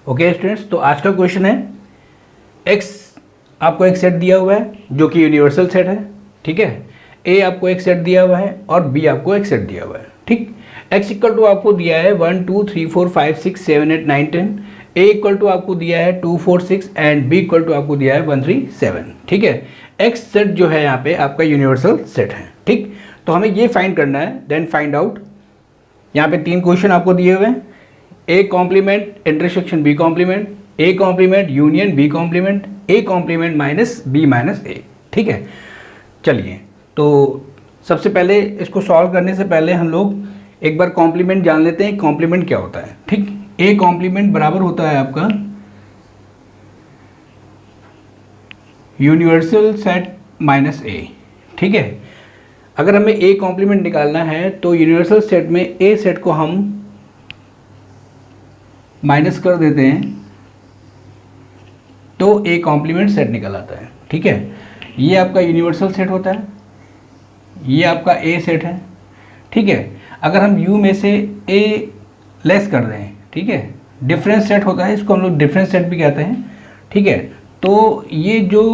Okay students, तो आज का क्वेश्चन है एक्स आपको एक सेट दिया हुआ है जो कि यूनिवर्सल सेट है, ठीक है। ए आपको एक सेट दिया हुआ है और बी आपको एक सेट दिया हुआ है, ठीक। एक्स इक्वल टू आपको दिया है 1 2 3 4 5 6 7 8 9 10। ए इक्वल टू आपको दिया है 2 4 6 एंड बी इक्वल टू आपको दिया है 1 3 7, ठीक है। एक्स सेट जो है यहाँ पे आपका यूनिवर्सल सेट है, ठीक। तो हमें ये फाइंड करना है, देन फाइंड आउट। यहाँ पे 3 क्वेश्चन आपको दिए हुए हैं, A complement intersection B complement, A complement union B complement, A complement minus B minus A, ठीक है। चलिए, तो सबसे पहले इसको सॉल्व करने से पहले हम लोग एक बार कॉम्प्लीमेंट जान लेते हैं, कॉम्प्लीमेंट क्या होता है, ठीक। ए कॉम्प्लीमेंट बराबर होता है आपका यूनिवर्सल सेट माइनस ए, ठीक है। अगर हमें ए कॉम्प्लीमेंट निकालना है तो यूनिवर्सल सेट में ए सेट को हम माइनस कर देते हैं तो ए कॉम्प्लीमेंट सेट निकल आता है, ठीक है। ये आपका यूनिवर्सल सेट होता है, ये आपका ए सेट है, ठीक है। अगर हम यू में से ए लेस कर दें, ठीक है, डिफरेंस सेट होता है, इसको हम लोग डिफरेंस सेट भी कहते हैं, ठीक है। तो ये जो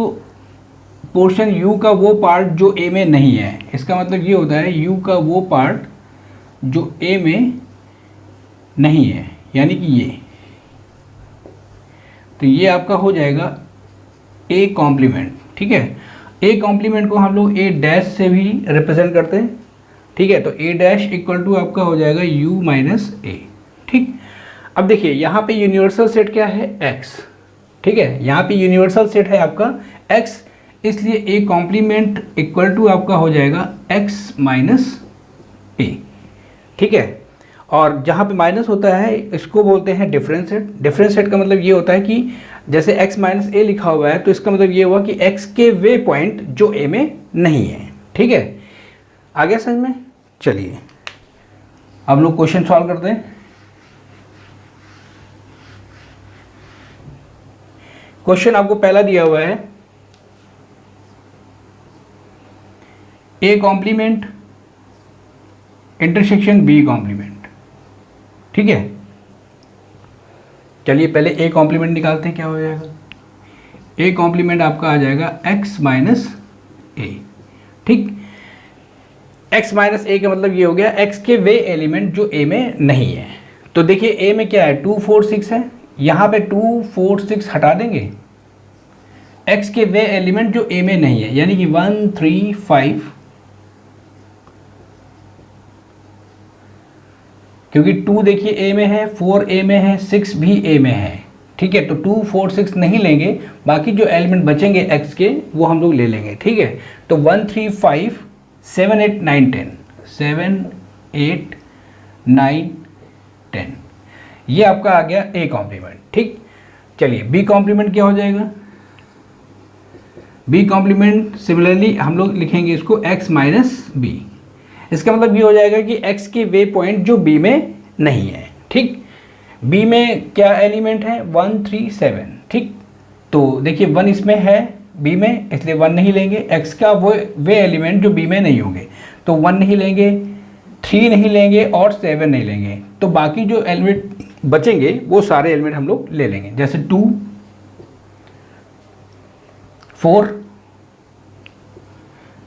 पोर्शन यू का वो पार्ट जो ए में नहीं है, इसका मतलब ये होता है यू का वो पार्ट जो ए में नहीं है, यानी कि ये, तो ये आपका हो जाएगा ए कॉम्प्लीमेंट, ठीक है। ए कॉम्प्लीमेंट को हम लोग ए डैश से भी रिप्रेजेंट करते हैं, ठीक है। तो ए डैश इक्वल टू आपका हो जाएगा यू माइनस ए, ठीक। अब देखिए यहाँ पे यूनिवर्सल सेट क्या है, एक्स, ठीक है। यहाँ पे यूनिवर्सल सेट है आपका एक्स, इसलिए ए कॉम्प्लीमेंट इक्वल टू आपका हो जाएगा एक्स माइनस ए, ठीक है। और जहाँ पे माइनस होता है इसको बोलते हैं डिफरेंस सेट। डिफरेंस सेट का मतलब ये होता है कि जैसे x माइनस ए लिखा हुआ है तो इसका मतलब ये हुआ कि x के वे पॉइंट जो a में नहीं है, ठीक है। आ गया समझ में? चलिए अब लोग क्वेश्चन सॉल्व करते हैं। क्वेश्चन आपको पहला दिया हुआ है a complement intersection b complement, ठीक है। चलिए पहले ए कॉम्प्लीमेंट निकालते हैं, क्या हो जाएगा। ए कॉम्प्लीमेंट आपका आ जाएगा एक्स माइनस ए, ठीक। एक्स माइनस ए का मतलब ये हो गया एक्स के वे एलिमेंट जो ए में नहीं है। तो देखिए ए में क्या है, 2 4 6 है, यहाँ पे 2 4 6 हटा देंगे, एक्स के वे एलिमेंट जो ए में नहीं है, यानी कि 1 3 5, क्योंकि 2 देखिए ए में है, 4 ए में है, 6 भी ए में है, ठीक है। तो 2 4 6 नहीं लेंगे, बाकी जो एलिमेंट बचेंगे एक्स के वो हम लोग ले लेंगे, ठीक है। तो 1 3 5 7 8 9 10, 7 8 9 10, ये आपका आ गया ए कॉम्प्लीमेंट, ठीक। चलिए बी कॉम्प्लीमेंट क्या हो जाएगा। बी कॉम्प्लीमेंट सिमिलरली हम लोग लिखेंगे इसको एक्स माइनस बी। इसका मतलब ये हो जाएगा कि x के वे पॉइंट जो b में नहीं है, ठीक। b में क्या एलिमेंट है, 1 3 7, ठीक। तो देखिए 1 इसमें है b में, इसलिए 1 नहीं लेंगे। x का वो वे एलिमेंट जो b में नहीं होंगे, तो 1 नहीं लेंगे, 3 नहीं लेंगे और 7 नहीं लेंगे। तो बाकी जो एलिमेंट बचेंगे वो सारे एलिमेंट हम लोग ले लेंगे, जैसे 2 4,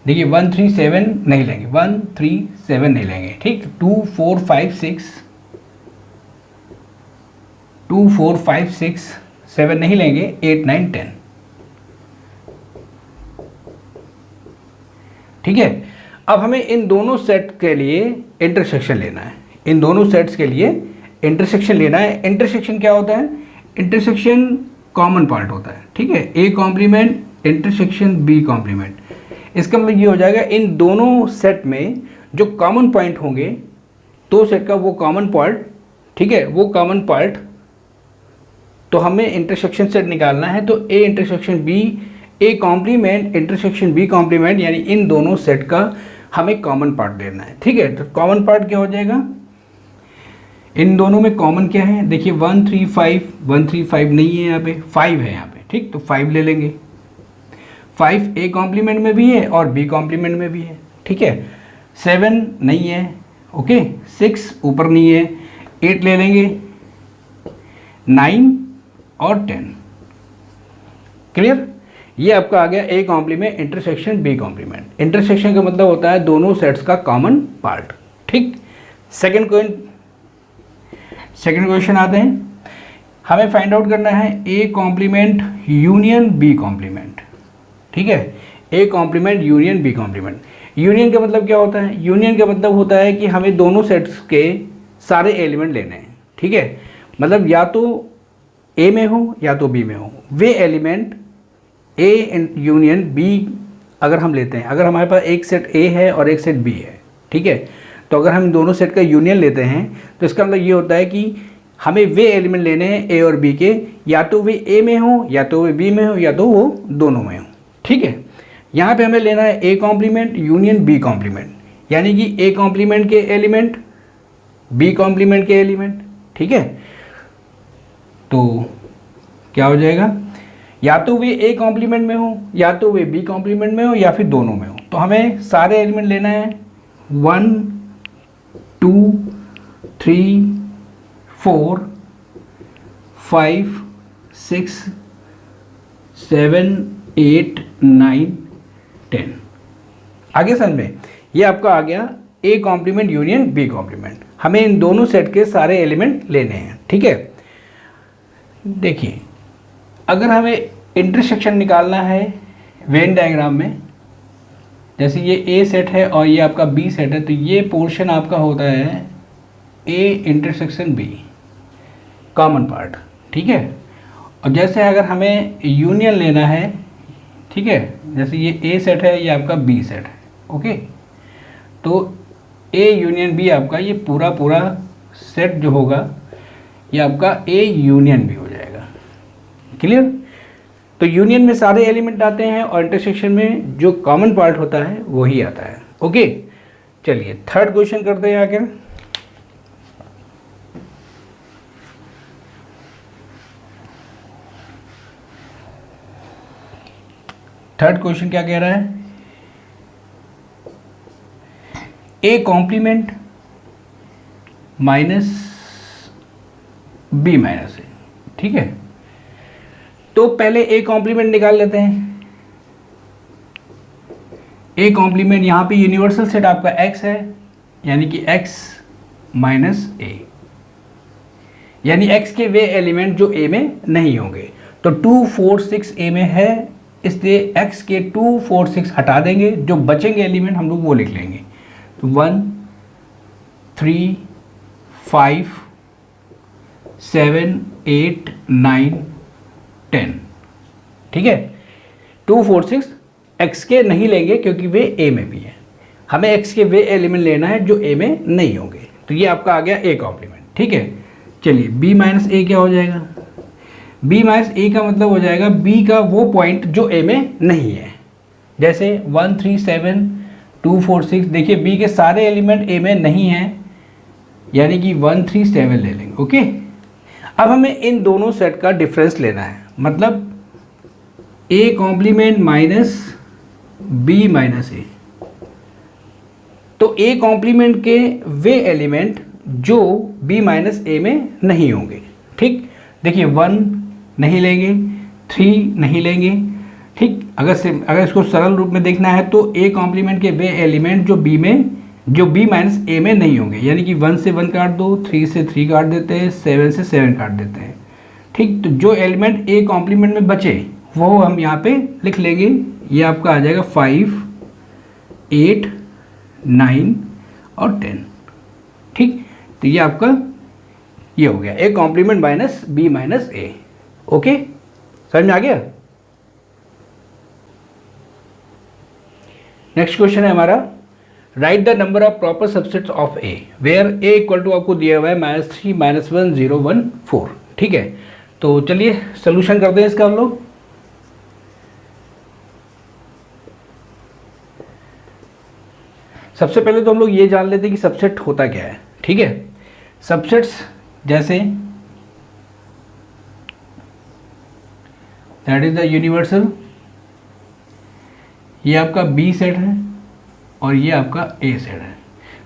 देखिए 1 3 7 नहीं लेंगे, 1 3 7 नहीं लेंगे, ठीक। 2 4 5 6, 2 4 5 6 7 नहीं लेंगे, 8 9 10, ठीक है। अब हमें इन दोनों सेट के लिए इंटरसेक्शन लेना है, इन दोनों सेट्स के लिए इंटरसेक्शन लेना है। इंटरसेक्शन क्या होता है, इंटरसेक्शन कॉमन पार्ट होता है, ठीक है। A complement intersection B complement, इसका मतलब ये हो जाएगा इन दोनों सेट में जो कॉमन पॉइंट होंगे, तो सेट का वो कॉमन पार्ट, ठीक है, वो कॉमन पार्ट। तो हमें इंटरसेक्शन सेट निकालना है, तो A intersection B, A complement intersection B complement, यानी इन दोनों सेट का हमें कॉमन पार्ट लेना है, ठीक है। तो कॉमन पार्ट क्या हो जाएगा, इन दोनों में कॉमन क्या है, देखिए 1 3 5, 1 3 5 नहीं है यहाँ पे, 5 है यहाँ पे, ठीक। तो 5 ले लेंगे, 5 ए कॉम्प्लीमेंट में भी है और बी कॉम्प्लीमेंट में भी है, ठीक है। 7 नहीं है, ओके, 6 ऊपर नहीं है, 8 ले लेंगे, 9 और 10। क्लियर? ये आपका आ गया A complement intersection B complement. Intersection का मतलब होता है दोनों सेट्स का कॉमन पार्ट। ठीक, सेकंड क्वेश्चन आते हैं। हमें फाइंड आउट करना है A complement union B complement. ठीक है, A complement union B complement. Union का मतलब क्या होता है? यूनियन का मतलब होता है कि हमें दोनों सेट्स के सारे एलिमेंट लेने हैं। ठीक है, मतलब या तो ए में हो या तो बी में हो, वे एलिमेंट ए यूनियन बी अगर हम लेते हैं, अगर हमारे पास एक सेट ए है और एक सेट बी है, ठीक है, तो अगर हम दोनों सेट का यूनियन लेते हैं तो इसका मतलब ये होता है कि हमें वे एलिमेंट लेने हैं ए और बी के, या तो वे ए में हो या तो वे बी में हो या तो वो दोनों में हो। ठीक है, यहाँ पे हमें लेना है A complement union B complement, यानी कि ए कॉम्प्लीमेंट के एलिमेंट बी कॉम्प्लीमेंट के एलिमेंट। ठीक है, तो क्या हो जाएगा? या तो वे ए कॉम्प्लीमेंट में हो या तो वे बी कॉम्प्लीमेंट में हो या फिर दोनों में हो। तो हमें सारे एलिमेंट लेना है 1 2 3 4 5 6 7 8 9 10। आगे समझ में? ये आपका आ गया A complement union B complement. हमें इन दोनों सेट के सारे एलिमेंट लेने हैं। ठीक है, देखिए अगर हमें इंटरसेक्शन निकालना है वेन डायग्राम में, जैसे ये ए सेट है और ये आपका बी सेट है, तो ये पोर्शन आपका होता है A intersection B common part. ठीक है, और जैसे अगर हमें यूनियन लेना है, ठीक है, जैसे ये ए सेट है ये आपका बी सेट है, ओके, तो ए यूनियन बी आपका ये पूरा सेट जो होगा ये आपका ए यूनियन बी हो जाएगा। क्लियर? तो यूनियन में सारे एलिमेंट आते हैं और इंटरसेक्शन में जो कॉमन पार्ट होता है वही आता है। ओके, चलिए थर्ड क्वेश्चन करते हैं आगे। थर्ड क्वेश्चन क्या कह रहा है? A complement minus B minus A. ठीक है, तो पहले ए कॉम्प्लीमेंट निकाल लेते हैं। ए कॉम्प्लीमेंट यहाँ पे यूनिवर्सल सेट आपका x है, यानी कि x माइनस ए, यानी x के वे एलिमेंट जो a में नहीं होंगे। तो 2 4 6 a में है, इसलिए x के 2 4 6 हटा देंगे, जो बचेंगे एलिमेंट हम लोग वो लिख लेंगे। तो 1 3 5 7 8 9 10। ठीक है, 2 4 6 x के नहीं लेंगे क्योंकि वे a में भी है, हमें x के वे एलिमेंट लेना है जो a में नहीं होंगे। तो ये आपका आ गया a कॉम्प्लीमेंट। ठीक है, चलिए b माइनस ए क्या हो जाएगा? b माइनस ए का मतलब हो जाएगा b का वो पॉइंट जो a में नहीं है। जैसे 1 3 7 2 4 6, देखिए b के सारे एलिमेंट a में नहीं हैं, यानी कि 1 3 7 ले लेंगे। ओके, अब हमें इन दोनों सेट का डिफरेंस लेना है, मतलब A complement minus B minus A. तो ए कॉम्प्लीमेंट के वे एलिमेंट जो बी माइनस ए में नहीं होंगे। ठीक, देखिए 1 नहीं लेंगे, 3 नहीं लेंगे। ठीक, अगर इसको सरल रूप में देखना है तो ए कॉम्प्लीमेंट के वे एलिमेंट जो बी माइनस ए में नहीं होंगे, यानी कि 1 से 1 काट दो, 3 से 3 काट देते हैं, 7 से 7 काट देते हैं। ठीक, तो जो एलिमेंट ए कॉम्प्लीमेंट में बचे वो हम यहाँ पे लिख लेंगे। ये आपका आ जाएगा 5 8 9 और 10। ठीक, तो ये आपका ये हो गया A complement minus B minus A. Okay, समझ में आ गया? नेक्स्ट क्वेश्चन है हमारा, write the number of proper subsets of A where A equal to आपको दिया हुआ है -3 -1 0 1 4। ठीक है, तो चलिए सोल्यूशन करते हैं इसका हम लोग। सबसे पहले तो हम लोग ये जान लेते हैं कि सबसेट होता क्या है। ठीक है, सबसेट्स जैसे दैट इज द यूनिवर्सल, ये आपका बी सेट है और ये आपका ए सेट है।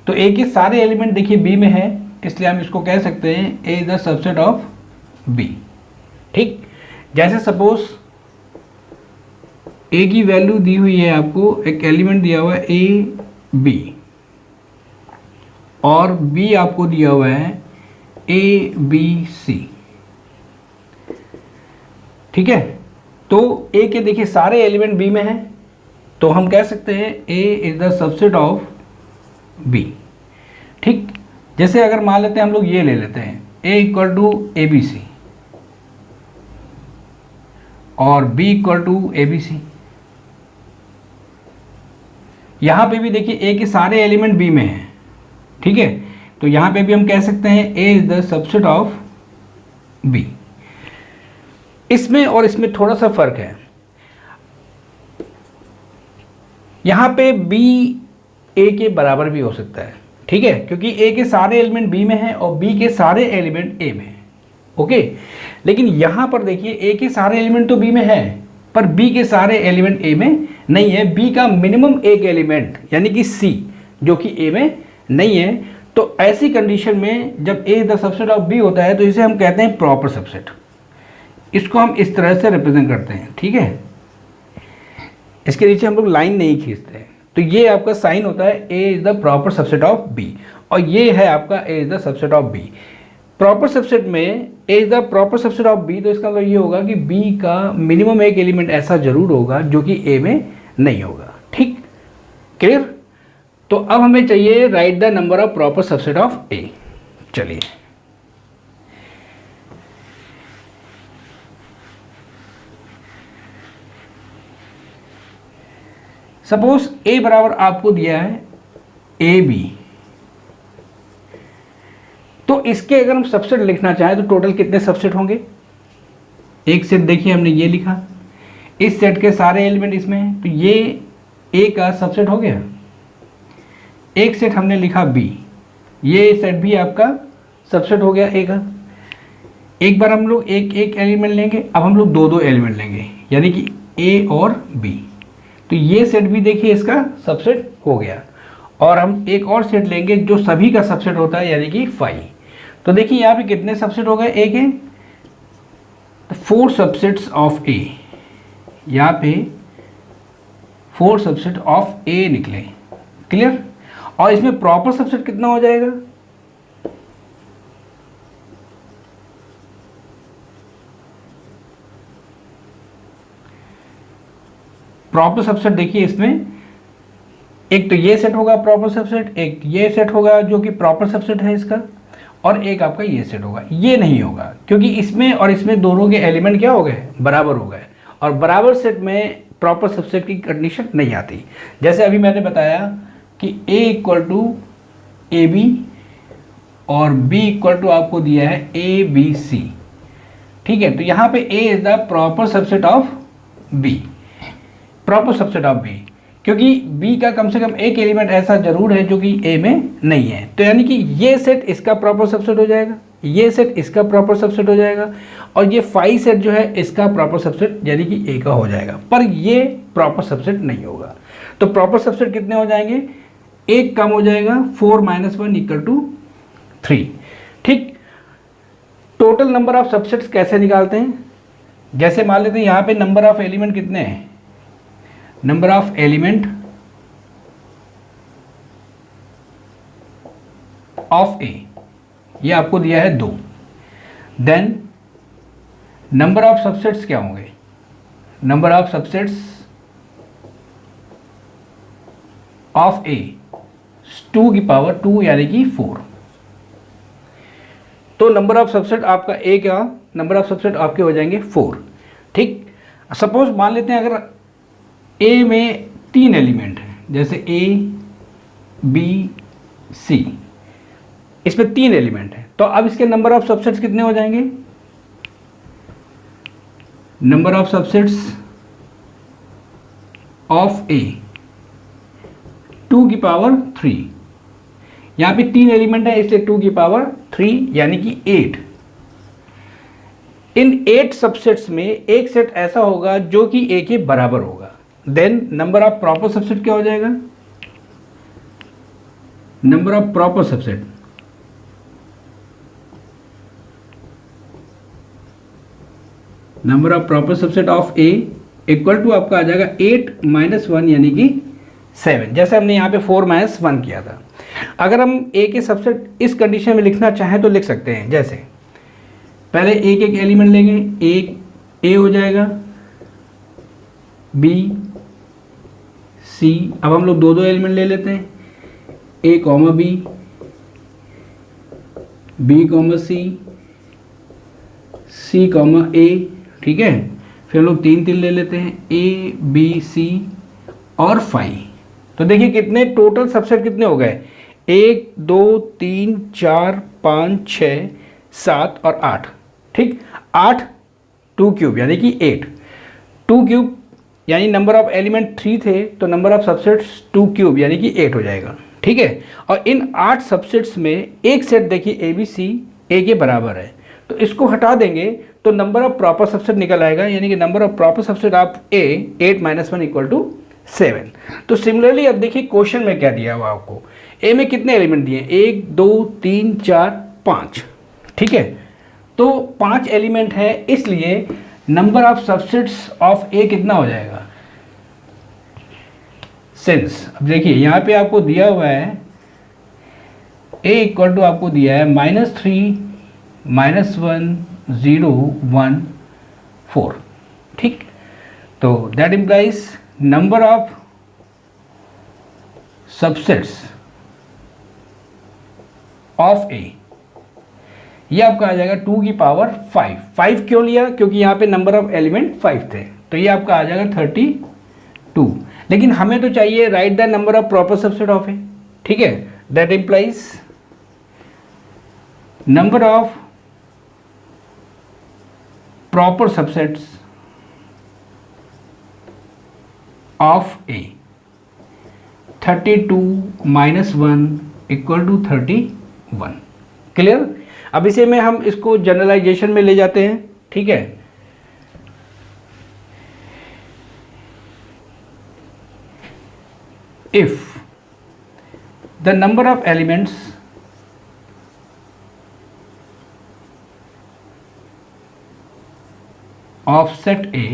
तो ए के सारे एलिमेंट देखिए बी में है, इसलिए हम इसको कह सकते हैं A is the subset of B. ठीक, जैसे सपोज ए की वैल्यू दी हुई है आपको, एक एलिमेंट दिया हुआ है ए बी, और बी आपको दिया हुआ है ए बी सी। ठीक है, तो ए के देखिए सारे एलिमेंट बी में हैं, तो हम कह सकते हैं A is the subset of B. ठीक, जैसे अगर मान लेते हैं हम लोग ये ले लेते हैं A equal to A B C और B equal to A B C. यहां पे भी देखिए ए के सारे एलिमेंट बी में हैं। ठीक है, तो यहां पे भी हम कह सकते हैं A is the subset of B. इसमें और इसमें थोड़ा सा फर्क है, यहां पे बी ए के बराबर भी हो सकता है। ठीक है, क्योंकि ए के सारे एलिमेंट बी में हैं और बी के सारे एलिमेंट ए में हैं। ओके, लेकिन यहां पर देखिए ए के सारे एलिमेंट तो बी में है पर बी के सारे एलिमेंट ए में नहीं है। बी का मिनिमम एक एलिमेंट यानी कि सी जो कि ए में नहीं है। तो ऐसी कंडीशन में जब ए द सबसेट ऑफ बी होता है तो इसे हम कहते हैं प्रॉपर सबसेट। इसको हम इस तरह से रिप्रेजेंट करते हैं। ठीक है, इसके नीचे हम लोग लाइन नहीं खींचते हैं, तो ये आपका साइन होता है A is the proper subset of B, और ये है आपका A is the subset of B. Proper subset में A is the proper subset of B, तो इसका मतलब ये होगा कि बी का मिनिमम एक एलिमेंट ऐसा जरूर होगा जो कि ए में नहीं होगा। ठीक, क्लियर। तो अब हमें चाहिए right the number of proper subset of A. चलिए, सपोज ए बराबर आपको दिया है ए बी, तो इसके अगर हम सबसेट लिखना चाहें तो टोटल कितने सबसेट होंगे? एक सेट देखिए हमने ये लिखा, इस सेट के सारे एलिमेंट इसमें हैं, तो ये ए का सबसेट हो गया। एक सेट हमने लिखा बी, ये सेट भी आपका सबसेट हो गया ए का। एक बार हम लोग एक एक एलिमेंट लेंगे, अब हम लोग दो दो एलिमेंट लेंगे यानी कि ए और बी, तो ये सेट भी देखिए इसका सबसेट हो गया। और हम एक और सेट लेंगे जो सभी का सबसेट होता है यानी कि 5। तो देखिए यहाँ पे कितने सबसेट हो गए ए के? 4 सबसेट्स ऑफ ए, यहाँ पे 4 सबसेट ऑफ ए निकले। क्लियर। और इसमें प्रॉपर सबसेट कितना हो जाएगा? प्रॉपर सबसेट देखिए इसमें एक तो ये सेट होगा प्रॉपर सबसेट, एक ये सेट होगा जो कि प्रॉपर सबसेट है इसका, और एक आपका ये सेट होगा। ये नहीं होगा क्योंकि इसमें और इसमें दोनों के एलिमेंट क्या हो गए? बराबर हो गए, और बराबर सेट में प्रॉपर सबसेट की कंडीशन नहीं आती। जैसे अभी मैंने बताया कि a equal to A B और b इक्वल टू आपको दिया है ए बी सी। ठीक है, तो यहाँ पे a is the proper subset of b, proper subset of b, क्योंकि b का कम से कम एक एलिमेंट ऐसा जरूर है जो कि a में नहीं है। तो यानी कि ये सेट इसका प्रॉपर सबसेट हो जाएगा, ये सेट इसका प्रॉपर सबसेट हो जाएगा, और ये 5 सेट जो है इसका प्रॉपर सबसेट यानी कि a का हो जाएगा, पर ये प्रॉपर सबसेट नहीं होगा। तो प्रॉपर सबसेट कितने हो जाएंगे? एक कम हो जाएगा, 4 - 1 इक्वल टू 3। ठीक, टोटल नंबर ऑफ सबसेट्स कैसे निकालते हैं? जैसे मान लेते हैं यहाँ पे नंबर ऑफ एलिमेंट कितने हैं? Number of element of A ये आपको दिया है 2। देन नंबर ऑफ सबसेट्स क्या होंगे? नंबर ऑफ सबसेट्स ऑफ ए 2 की पावर 2 यानी कि 4। तो नंबर ऑफ सबसेट आपका ए का नंबर ऑफ सबसेट आपके हो जाएंगे 4। ठीक, सपोज मान लेते हैं अगर ए में 3 एलिमेंट हैं, जैसे ए बी सी, इसमें 3 एलिमेंट हैं, तो अब इसके नंबर ऑफ सबसेट्स कितने हो जाएंगे? नंबर ऑफ सबसेट्स ऑफ ए 2 की पावर 3, यहाँ पे 3 एलिमेंट है इसलिए 2 की पावर 3 यानी कि 8। इन 8 सबसेट्स में एक सेट ऐसा होगा जो कि ए के बराबर होगा। Then number of proper subset क्या हो जाएगा? Number of proper subset number of proper subset of A equal to आपका आ जाएगा 8 माइनस 1 यानी कि 7, जैसे हमने यहाँ पे 4 माइनस 1 किया था। अगर हम ए के सबसेट इस कंडीशन में लिखना चाहें तो लिख सकते हैं। जैसे पहले एक एक एलिमेंट लेंगे, एक ए हो जाएगा, बी, सी। अब हम लोग दो दो एलिमेंट ले लेते हैं, ए कॉमा बी, बी कॉमा सी, सी कॉमा ए, ठीक है। फिर हम लोग तीन तीन ले लेते हैं, ए बी सी और 5। तो देखिए कितने टोटल सबसेट कितने हो गए, 1 2 3 4 5 6 7 और 8, ठीक। 8 2 क्यूब यानी कि 8, 2 क्यूब यानी नंबर ऑफ एलिमेंट 3 थे तो नंबर ऑफ सबसेट्स 2 क्यूब यानी कि 8 हो जाएगा, ठीक है। और इन 8 सबसेट्स में एक सेट देखिए ए बी सी ए के बराबर है, तो इसको हटा देंगे तो नंबर ऑफ प्रॉपर सबसेट निकल आएगा, यानी कि number of proper subset of A 8 minus 1 equal to 7। तो सिमिलरली अब देखिए क्वेश्चन में क्या दिया हुआ आपको, ए में कितने एलिमेंट दिए, 1 2 3 4 5, ठीक है। तो 5 एलिमेंट है, इसलिए नंबर ऑफ सबसेट्स ऑफ ए कितना हो जाएगा, सिंस अब देखिए यहाँ पे आपको दिया हुआ है ए इक्वल टू आपको दिया है -3 -1 0 1 4, ठीक। तो that implies number of subsets of A, ये आपका आ जाएगा 2 की पावर 5। 5 क्यों लिया, क्योंकि यहाँ पे नंबर ऑफ एलिमेंट 5 थे, तो ये आपका आ जाएगा 32। लेकिन हमें तो चाहिए right the number of proper subset of A, ठीक है। That implies number of proper subsets of A 32 minus 1 equal to 31। Clear. अब इसे में हम इसको जनरलाइजेशन में ले जाते हैं, ठीक है। If the number of elements of set A,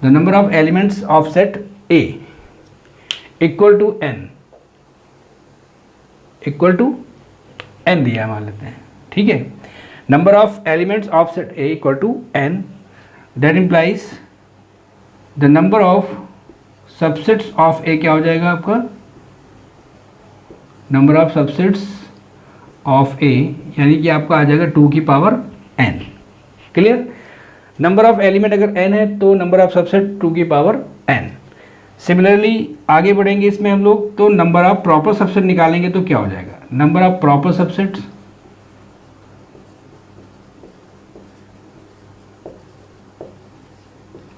the number of elements of set A equal to n, equal to n दिया मान लेते हैं, ठीक है। number of elements of set A equal to n, that implies the number of subsets of A क्या हो जाएगा आपका, number of subsets of A यानी कि आपका आ जाएगा 2 की power n। Clear. Number of element अगर n है तो नंबर ऑफ सबसेट 2 की पावर n। सिमिलरली आगे बढ़ेंगे इसमें हम लोग, तो नंबर ऑफ प्रॉपर सबसेट निकालेंगे तो क्या हो जाएगा, number of proper subsets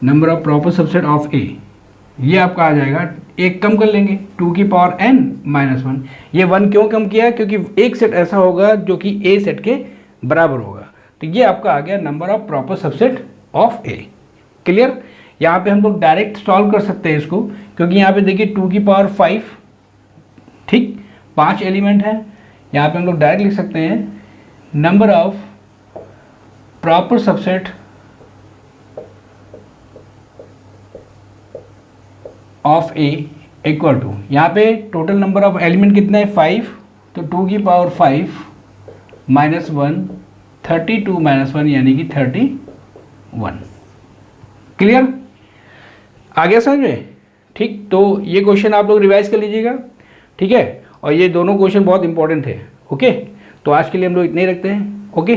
number of proper subset of A, ये आपका आ जाएगा, एक कम कर लेंगे 2 की पावर n माइनस 1। ये 1 क्यों कम किया, क्योंकि एक सेट ऐसा होगा जो कि ए सेट के बराबर होगा, तो ये आपका आ गया number of proper subset of A. Clear. यहाँ पे हम लोग डायरेक्ट सॉल्व कर सकते हैं इसको, क्योंकि यहाँ पे देखिए 2 की पावर 5, ठीक, 5 एलिमेंट है। यहाँ पे हम लोग डायरेक्ट लिख सकते हैं number of proper subset of A equal to, यहाँ पे टोटल नंबर ऑफ एलिमेंट कितना है 5, तो 2 की पावर 5 माइनस 1 32 माइनस 1 यानी कि 31। क्लियर। आ गया समझ में, ठीक। तो ये क्वेश्चन आप लोग रिवाइज कर लीजिएगा, ठीक है। और ये दोनों क्वेश्चन बहुत इंपॉर्टेंट थे, ओके। तो आज के लिए हम लोग इतने ही रखते हैं, ओके।